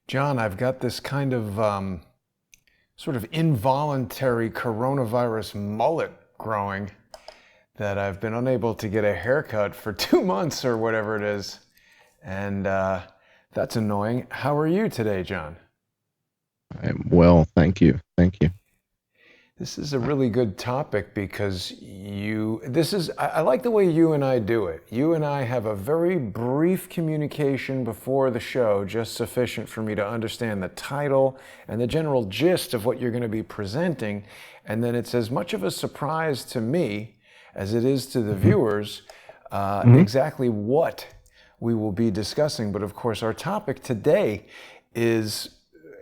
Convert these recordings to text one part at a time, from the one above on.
John, I've got this kind of sort of involuntary coronavirus mullet growing that I've been unable to get a haircut for 2 months or whatever it is. And that's annoying. How are you today, John? I'm well, thank you. Thank you. This is a really good topic because I like the way you and I do it. You and I have a very brief communication before the show, just sufficient for me to understand the title and the general gist of what you're going to be presenting. And then it's as much of a surprise to me as it is to the hmm viewers hmm exactly what we will be discussing. But of course, our topic today is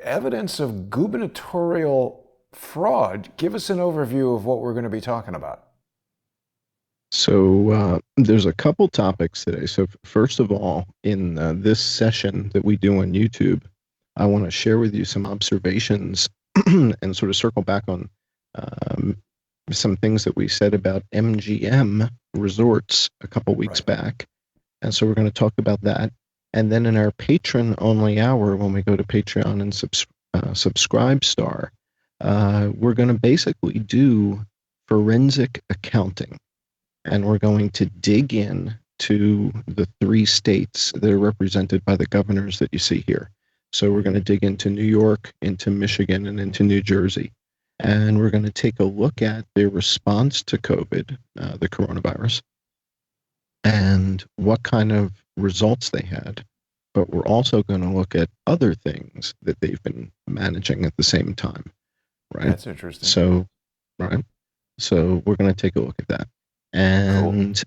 evidence of gubernatorial fraud. Give us an overview of what we're going to be talking about. There's a couple topics today. So first of all, in this session that we do on YouTube, I want to share with you some observations and sort of circle back on um, some things that we said about MGM resorts a couple weeks Right. back. And so we're going to talk about that. And then in our patron only hour, when we go to Patreon and subscribe star, we're going to basically do forensic accounting. And we're going to dig in to the three states that are represented by the governors that you see here. So we're going to dig into New York, into Michigan, and into New Jersey. And we're going to take a look at their response to COVID, the coronavirus, and what kind of results they had. But we're also going to look at other things that they've been managing at the same time, right? That's interesting. So, right. So we're going to take a look at that. Cool. And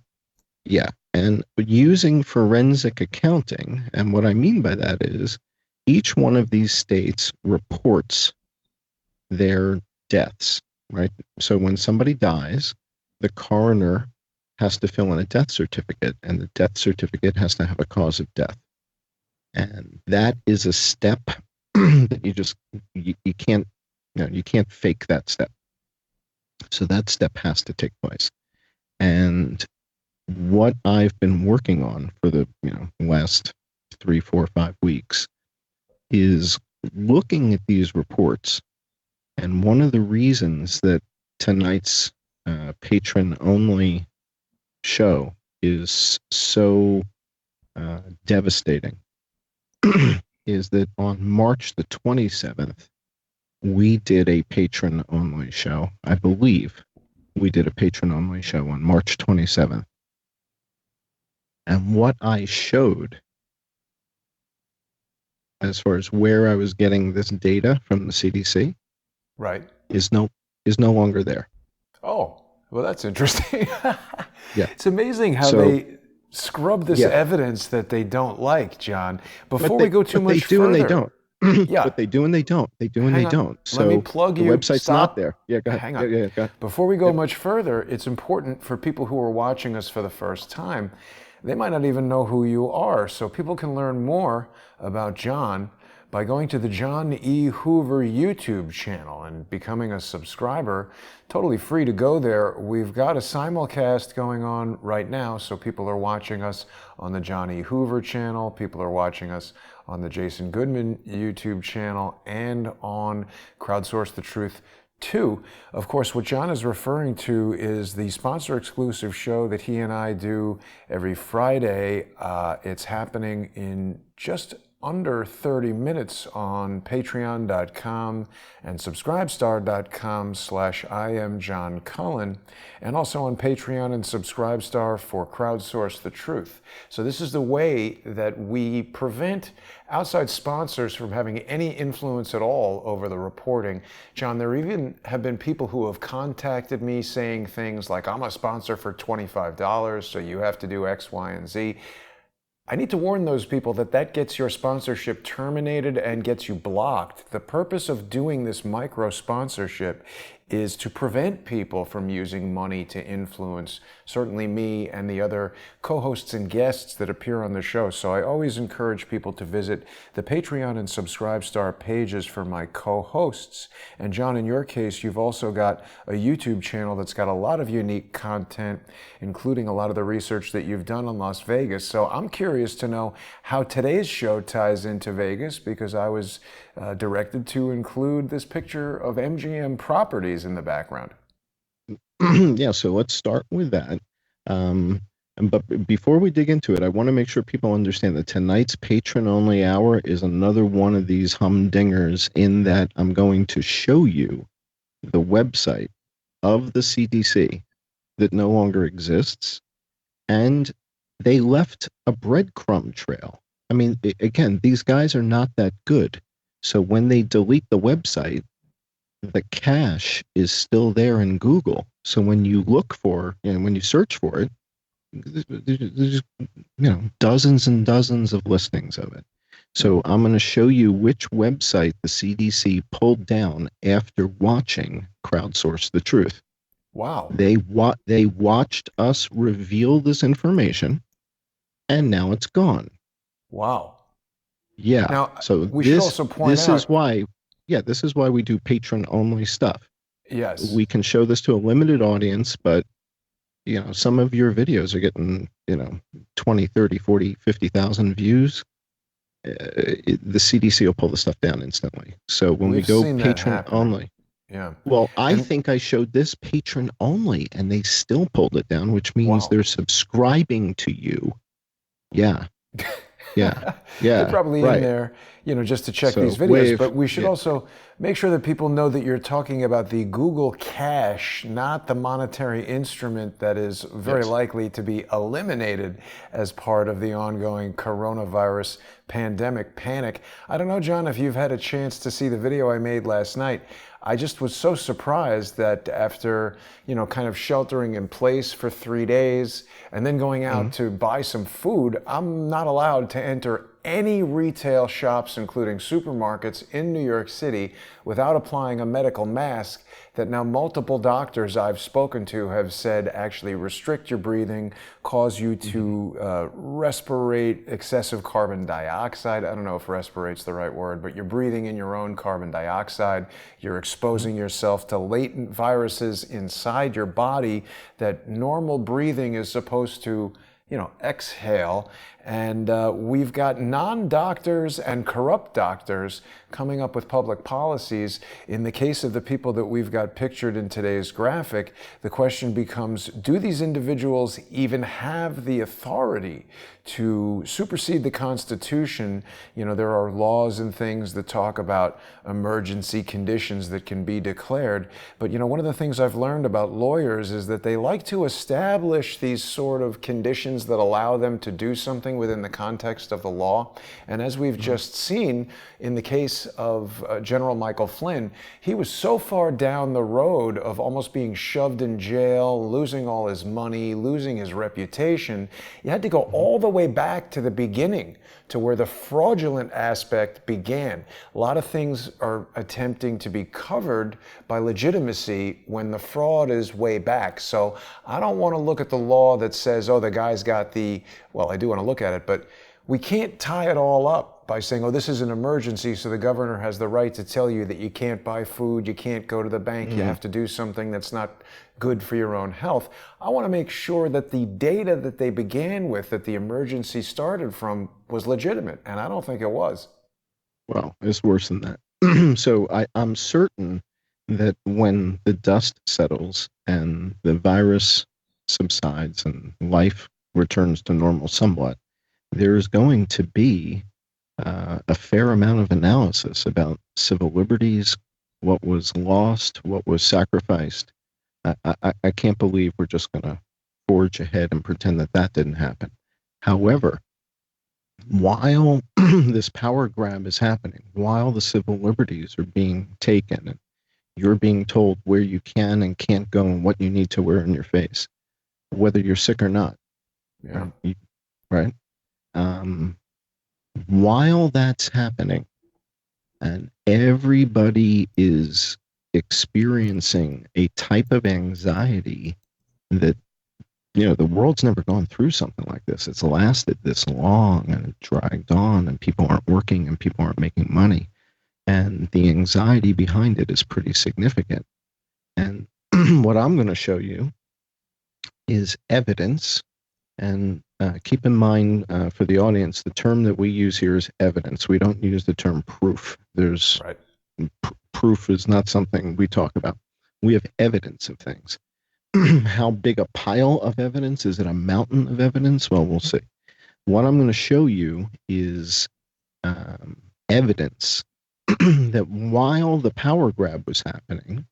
yeah, and using forensic accounting, and what I mean by that is each one of these states reports their deaths, right? So when somebody dies, the coroner has to fill in a death certificate, and the death certificate has to have a cause of death. And that is a step that you can't you can't fake that step. So that step has to take place. And what I've been working on for the last 3, 4, 5 weeks is looking at these reports. And one of the reasons that tonight's patron only show is so devastating is that on March the 27th, we did a patron only show. I believe we did a patron only show on March 27th. And what I showed as far as where I was getting this data from the CDC Right. is no longer there. Oh, well, that's interesting. Yeah. It's amazing how So they scrub this yeah, evidence that they don't like, John. but Before we they go too but they much do and they further, don't. yeah, But they do and they don't. They do and hang they on. don't. Let me So plug the you. website's not there. Stop. Yeah, go ahead. Hang Yeah, on. yeah, yeah, go ahead. Before we go Yep. much further, it's important for people who are watching us for the first time. They might not even know who you are, so people can learn more about John by going to the John E. Hoover YouTube channel and becoming a subscriber. Totally free to go there. We've got a simulcast going on right now, so people are watching us on the John E. Hoover channel, people are watching us on the Jason Goodman YouTube channel, and on Crowdsource the Truth 2. Of course, what John is referring to is the sponsor exclusive show that he and I do every Friday. It's happening in just under 30 minutes on patreon.com and subscribestar.com/I am John Cullen, and also on Patreon and Subscribestar for Crowdsource the Truth. So this is the way that we prevent outside sponsors from having any influence at all over the reporting. John, there even have been people who have contacted me saying things like, I'm a sponsor for $25, so you have to do X, Y, and Z. I need to warn those people that that gets your sponsorship terminated and gets you blocked. The purpose of doing this micro sponsorship is to prevent people from using money to influence, certainly me and the other co-hosts and guests that appear on the show. So I always encourage people to visit the Patreon and Subscribestar pages for my co-hosts. And John, in your case, you've also got a YouTube channel that's got a lot of unique content, including a lot of the research that you've done on Las Vegas. So I'm curious to know how today's show ties into Vegas, because I was directed to include this picture of MGM properties in the background. Yeah, so let's start with that. But before we dig into it, I want to make sure people understand that tonight's patron-only hour is another one of these humdingers, in that I'm going to show you the website of the CDC that no longer exists, and they left a breadcrumb trail. I mean, again, these guys are not that good. So when they delete the website, the cache is still there in Google. So when you look for, and when you search for it, there's dozens and dozens of listings of it. So I'm going to show you which website the CDC pulled down after watching Crowdsource the Truth. Wow. They watched us reveal this information, and now it's gone. Wow. Yeah. Now, so we should also point out, this is why we do patron only stuff. yes, We can show this to a limited audience, but some of your videos are getting 20, 30, 40, 50,000 views. The CDC will pull the stuff down instantly. So when we go patron only, well, I think I showed this patron only, and they still pulled it down, which means they're subscribing to you. Yeah. They're probably in there, just to check these videos. But we should also make sure that people know that you're talking about the Google cache, not the monetary instrument that is very likely to be eliminated as part of the ongoing coronavirus pandemic panic. I don't know, John, if you've had a chance to see the video I made last night. I just was so surprised that after, kind of sheltering in place for 3 days and then going out to buy some food, I'm not allowed to enter any retail shops, including supermarkets in New York City, without applying a medical mask that now multiple doctors I've spoken to have said actually restrict your breathing, cause you to respirate excessive carbon dioxide. I don't know if respirate's the right word, but you're breathing in your own carbon dioxide. You're exposing yourself to latent viruses inside your body that normal breathing is supposed to exhale. And we've got non-doctors and corrupt doctors coming up with public policies. In the case of the people that we've got pictured in today's graphic, the question becomes, do these individuals even have the authority to supersede the Constitution? There are laws and things that talk about emergency conditions that can be declared. But, one of the things I've learned about lawyers is that they like to establish these sort of conditions that allow them to do something within the context of the law. And as we've just seen in the case of General Michael Flynn, he was so far down the road of almost being shoved in jail, losing all his money, losing his reputation. You had to go all the way back to the beginning, to where the fraudulent aspect began. A lot of things are attempting to be covered by legitimacy when the fraud is way back. So I don't want to look at the law that says, oh, the guy's got well, I do want to look at it, but we can't tie it all up by saying, oh, this is an emergency, so the governor has the right to tell you that you can't buy food, you can't go to the bank, you have to do something that's not good for your own health. I want to make sure that the data that they began with, that the emergency started from, was legitimate, and I don't think it was. Well, it's worse than that. So I'm certain that when the dust settles and the virus subsides and life returns to normal somewhat, there's going to be a fair amount of analysis about civil liberties, what was lost, what was sacrificed. I can't believe we're just going to forge ahead and pretend that that didn't happen. However, while this power grab is happening, while the civil liberties are being taken, and you're being told where you can and can't go and what you need to wear in your face, whether you're sick or not. Yeah. Right? While that's happening, and everybody is experiencing a type of anxiety that, the world's never gone through something like this. It's lasted this long and it dragged on, and people aren't working and people aren't making money. And the anxiety behind it is pretty significant. And what I'm going to show you is evidence. And keep in mind, for the audience, the term that we use here is evidence. We don't use the term proof. There's Right. Proof is not something we talk about. We have evidence of things. How big a pile of evidence? Is it a mountain of evidence? Well, we'll see. What I'm going to show you is evidence that while the power grab was happening,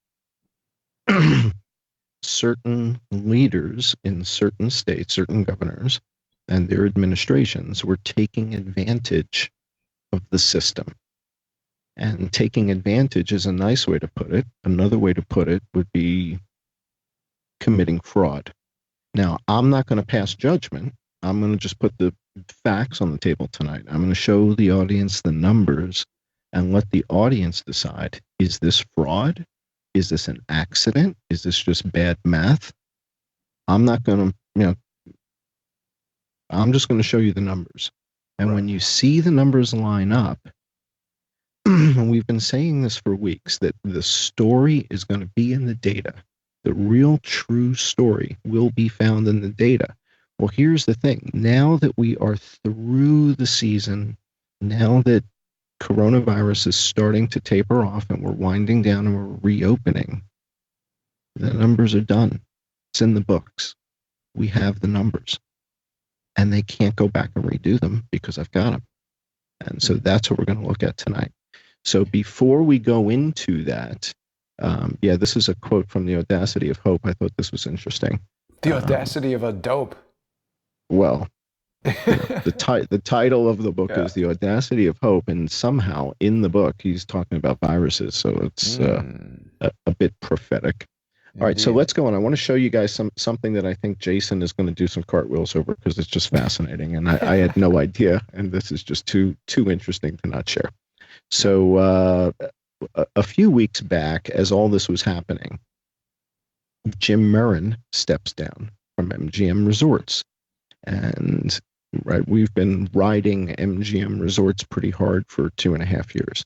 certain leaders in certain states, certain governors, and their administrations were taking advantage of the system. And taking advantage is a nice way to put it. Another way to put it would be committing fraud. Now, I'm not going to pass judgment. I'm going to just put the facts on the table tonight. I'm going to show the audience the numbers and let the audience decide, is this fraud? Is this an accident? Is this just bad math? I'm not going to, I'm just going to show you the numbers. And Right. when you see the numbers line up, and we've been saying this for weeks, that the story is going to be in the data. The real true story will be found in the data. Well, here's the thing. Now that we are through the season, now that coronavirus is starting to taper off and we're winding down and we're reopening, the numbers are done. It's in the books. We have the numbers. And they can't go back and redo them because I've got them. And so that's what we're going to look at tonight. So before we go into that, this is a quote from The Audacity of Hope. I thought this was interesting. The audacity of a dope. Well, the title of the book is The Audacity of Hope, and somehow in the book he's talking about viruses, so it's a bit prophetic. All right, so let's go on. I want to show you guys something that I think Jason is going to do some cartwheels over because it's just fascinating, and I had no idea, and this is just too interesting to not share. So a few weeks back, as all this was happening, Jim Murren steps down from MGM Resorts. And we've been riding MGM Resorts pretty hard for 2.5 years.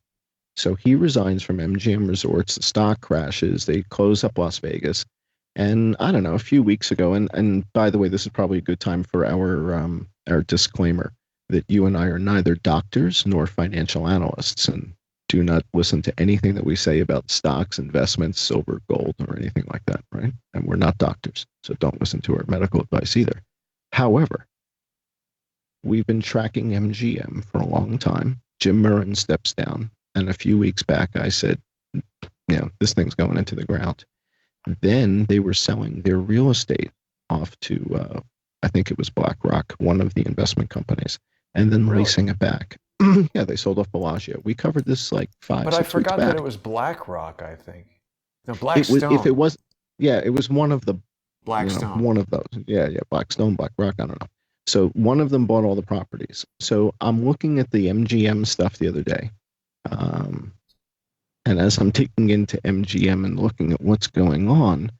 So he resigns from MGM Resorts. The stock crashes. They close up Las Vegas. And I don't know, a few weeks ago, and by the way, this is probably a good time for our disclaimer that you and I are neither doctors nor financial analysts, and do not listen to anything that we say about stocks, investments, silver, gold, or anything like that, right? And we're not doctors, so don't listen to our medical advice either. However, we've been tracking MGM for a long time. Jim Murren steps down, and a few weeks back I said, this thing's going into the ground. Then they were selling their real estate off to, I think it was BlackRock, one of the investment companies, and then leasing it back. Yeah, they sold off Bellagio. We covered this like 5-6 weeks back. But I forgot that it was BlackRock, I think. No, Blackstone. It was one of the Blackstone. One of those. Yeah, Blackstone, BlackRock, I don't know. So one of them bought all the properties. So I'm looking at the MGM stuff the other day. And as I'm taking into MGM and looking at what's going on,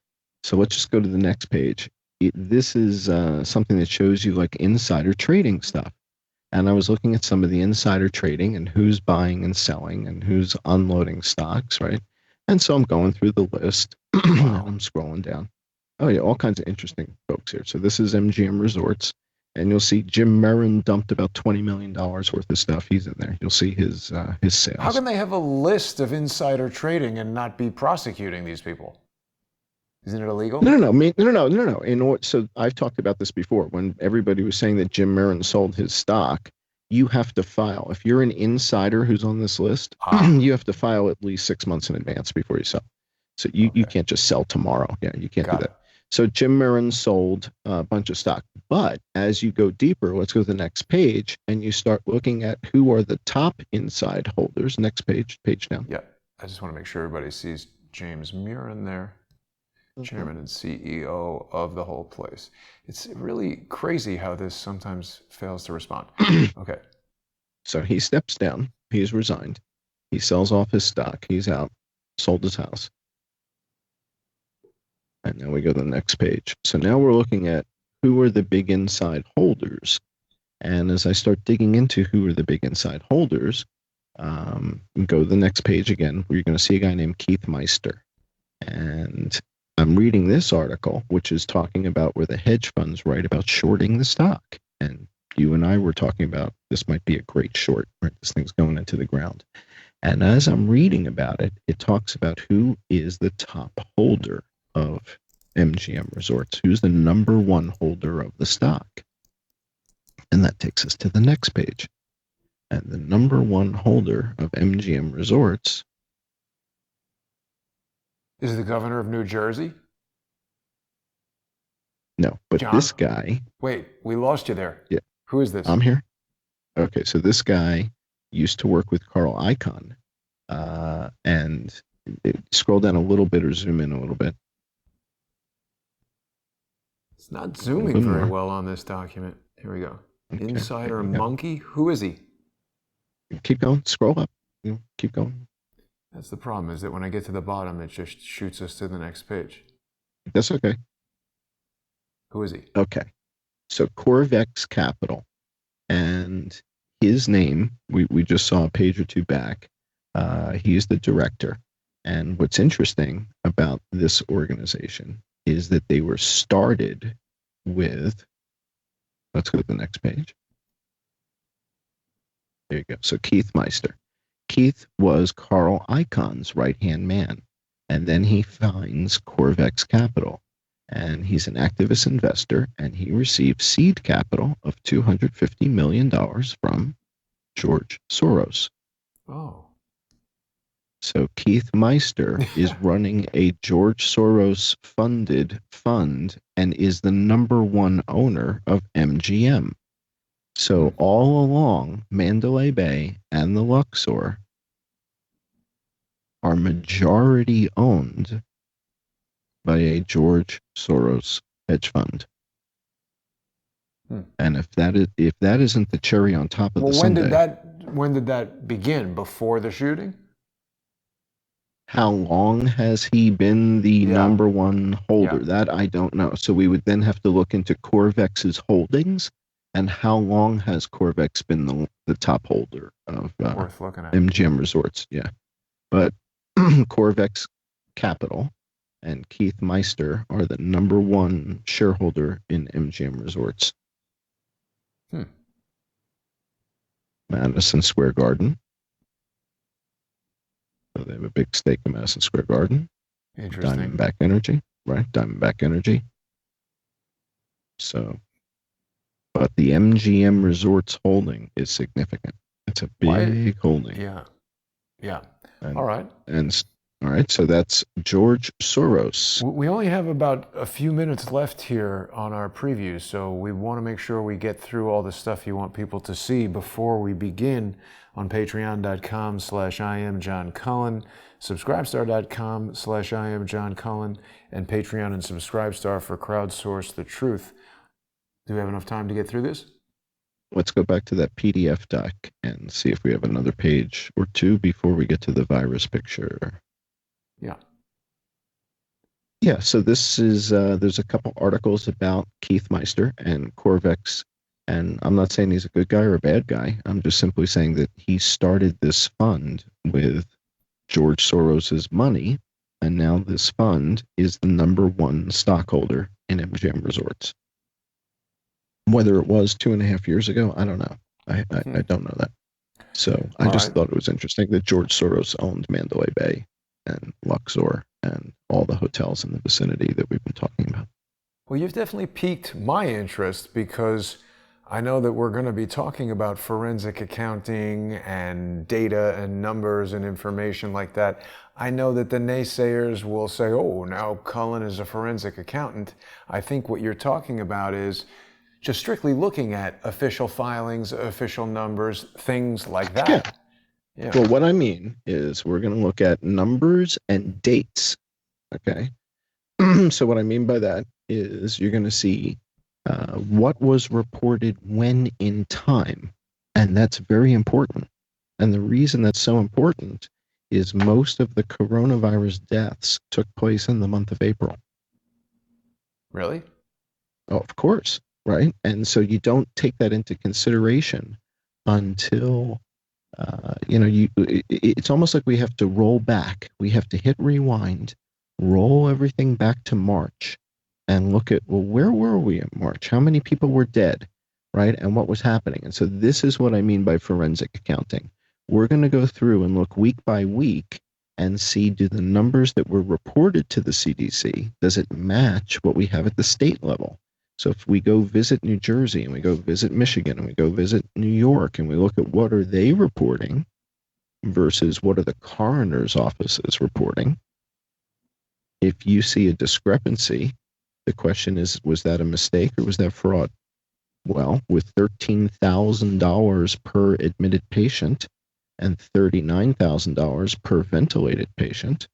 so let's just go to the next page. This is something that shows you like insider trading stuff. And I was looking at some of the insider trading and who's buying and selling and who's unloading stocks, right? And so I'm going through the list. I'm scrolling down. Oh yeah, all kinds of interesting folks here. So this is MGM Resorts, and you'll see Jim Murren dumped about $20 million worth of stuff. He's in there. You'll see his sales. How can they have a list of insider trading and not be prosecuting these people? Isn't it illegal? No. So I've talked about this before. When everybody was saying that Jim Murren sold his stock, you have to file. If you're an insider who's on this list, you have to file at least 6 months in advance before you sell. So you can't just sell tomorrow. Yeah, you can't do that. So Jim Murren sold a bunch of stock. But as you go deeper, let's go to the next page, and you start looking at who are the top inside holders. Next page down. Yeah, I just want to make sure everybody sees James Murren there, chairman and CEO of the whole place. It's really crazy how this sometimes fails to respond. Okay. So he steps down. He's resigned. He sells off his stock. He's out. Sold his house. And now we go to the next page. So now we're looking at who are the big inside holders. And as I start digging into who are the big inside holders, go to the next page again, where you're going to see a guy named Keith Meister. And I'm reading this article, which is talking about where the hedge funds write about shorting the stock. And you and I were talking about this might be a great short, right? This thing's going into the ground. And as I'm reading about it, it talks about who is the top holder of MGM Resorts, who's the number one holder of the stock. And that takes us to the next page. And the number one holder of MGM Resorts is the governor of New Jersey. No, but John? This guy. Wait, we lost you there. Yeah. Who is this? I'm here. Okay, so this guy used to work with Carl Icahn. And scroll down a little bit or zoom in a little bit. It's not zooming very well on this document. Here we go. Okay, Insider Monkey? Who is he? Keep going. Scroll up. Keep going. That's the problem, is that when I get to the bottom, it just shoots us to the next page. That's okay. Who is he? Okay. So Corvex Capital. And his name, we just saw a page or two back. He's the director. And what's interesting about this organization is that they were started with, let's go to the next page. There you go. So Keith Meister. Keith was Carl Icahn's right-hand man. And then he finds Corvex Capital. And he's an activist investor, and he received seed capital of $250 million from George Soros. Oh. So Keith Meister is running a George Soros-funded fund and is the number one owner of MGM. So all along, Mandalay Bay and the Luxor are majority owned by a George Soros hedge fund. And if that isn't the cherry on top of the sundae, when did that begin? Before the shooting? How long has he been the number one holder? That I don't know. So we would then have to look into Corvex's holdings and how long has Corvex been the top holder of worth looking at. MGM Resorts. Yeah. But Corvex Capital and Keith Meister are the number one shareholder in MGM Resorts. Madison Square Garden. So they have a big stake in Madison Square Garden. Interesting. Diamondback Energy, right? Diamondback Energy. So, but the MGM Resorts holding is significant. It's a big holding. Yeah. Yeah. All right. All right, so that's George Soros. We only have about a few minutes left here on our preview, so we want to make sure we get through all the stuff you want people to see before we begin on patreon.com/IamJohnCullen, subscribestar.com/IamJohnCullen, and Patreon and Subscribestar for Crowdsource the Truth. Do we have enough time to get through this? Let's go back to that PDF doc and see if we have another page or two before we get to the virus picture. Yeah. Yeah, so this is, there's a couple articles about Keith Meister and Corvex, and I'm not saying he's a good guy or a bad guy. I'm just simply saying that he started this fund with George Soros's money, and now this fund is the number one stockholder in MGM Resorts. Whether it was 2.5 years ago, I don't know. I don't know that. So I just thought it was interesting that George Soros owned Mandalay Bay and Luxor and all the hotels in the vicinity that we've been talking about. Well, you've definitely piqued my interest because I know that we're going to be talking about forensic accounting and data and numbers and information like that. I know that the naysayers will say, oh, now Cullen is a forensic accountant. I think what you're talking about is just strictly looking at official filings, official numbers, things like that. Yeah. Yeah. Well, what I mean is we're going to look at numbers and dates. Okay. So what I mean by that is you're going to see what was reported when in time. And that's very important. And the reason that's so important is most of the coronavirus deaths took place in the month of April. Really? Oh, of course, right? And so you don't take that into consideration until it's almost like we have to roll back. We have to hit rewind, roll everything back to March, and look at, well, where were we in March? How many people were dead, right? And what was happening? And so this is what I mean by forensic accounting. We're going to go through and look week by week and see, do the numbers that were reported to the CDC, does it match what we have at the state level? So if we go visit New Jersey and we go visit Michigan and we go visit New York and we look at what are they reporting versus what are the coroner's offices reporting, if you see a discrepancy, the question is, was that a mistake or was that fraud? Well, with $13,000 per admitted patient and $39,000 per ventilated patient,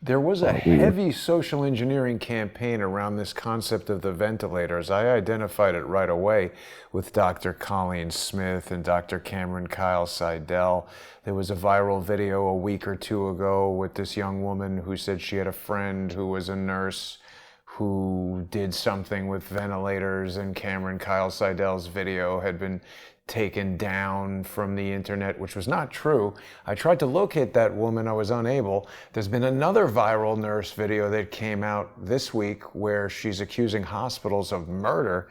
There was a we were heavy social engineering campaign around this concept of the ventilators. I identified it right away with Dr. Colleen Smith and Dr. Cameron Kyle Seidel. There was a viral video a week or two ago with this young woman who said she had a friend who was a nurse who did something with ventilators, and Cameron Kyle Seidel's video had been taken down from the internet, which was not true. I tried to locate that woman, I was unable. There's been another viral nurse video that came out this week where she's accusing hospitals of murder.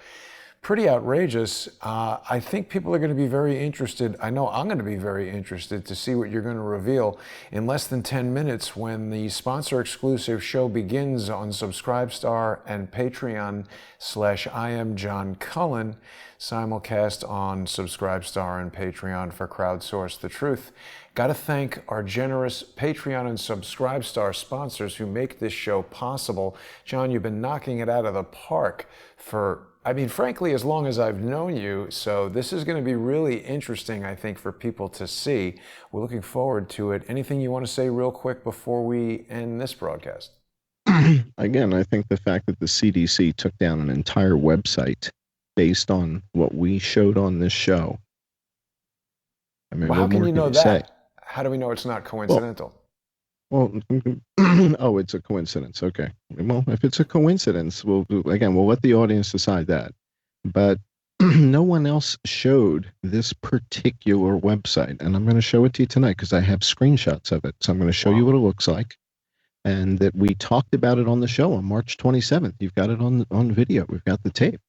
Pretty outrageous. I think people are going to be very interested. I know I'm going to be very interested to see what you're going to reveal in less than 10 minutes when the sponsor exclusive show begins on Subscribestar and Patreon / I am John Cullen, simulcast on Subscribestar and Patreon for Crowdsource the Truth. Got to thank our generous Patreon and Subscribestar sponsors who make this show possible. John, you've been knocking it out of the park for, frankly, as long as I've known you. So this is going to be really interesting, I think, for people to see. We're looking forward to it. Anything you want to say real quick before we end this broadcast? Again, I think the fact that the CDC took down an entire website based on what we showed on this show. Well, how what can more you can know you say? that? How do we know it's not coincidental? Well, oh, it's a coincidence. Okay. Well, if it's a coincidence, we'll let the audience decide that. But no one else showed this particular website, and I'm going to show it to you tonight because I have screenshots of it. So I'm going to show you what it looks like, and that we talked about it on the show on March 27th. You've got it on video. We've got the tape.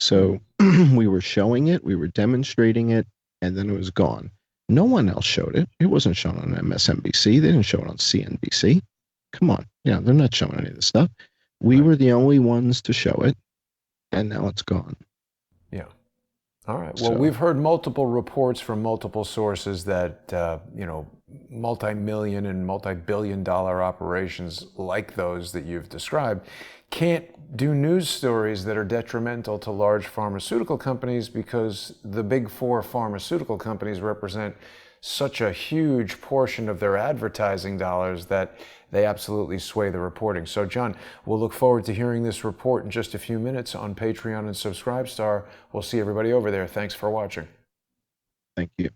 So we were showing it, we were demonstrating it, and then it was gone. No one else showed it. It wasn't shown on MSNBC. They didn't show it on CNBC. Come on. Yeah, they're not showing any of this stuff. We were the only ones to show it, and now it's gone. Yeah. All right. Well, we've heard multiple reports from multiple sources that, multi-million and multi-billion-dollar operations like those that you've described can't do news stories that are detrimental to large pharmaceutical companies because the big four pharmaceutical companies represent such a huge portion of their advertising dollars that they absolutely sway the reporting. So, John, we'll look forward to hearing this report in just a few minutes on Patreon and Subscribestar. We'll see everybody over there. Thanks for watching. Thank you.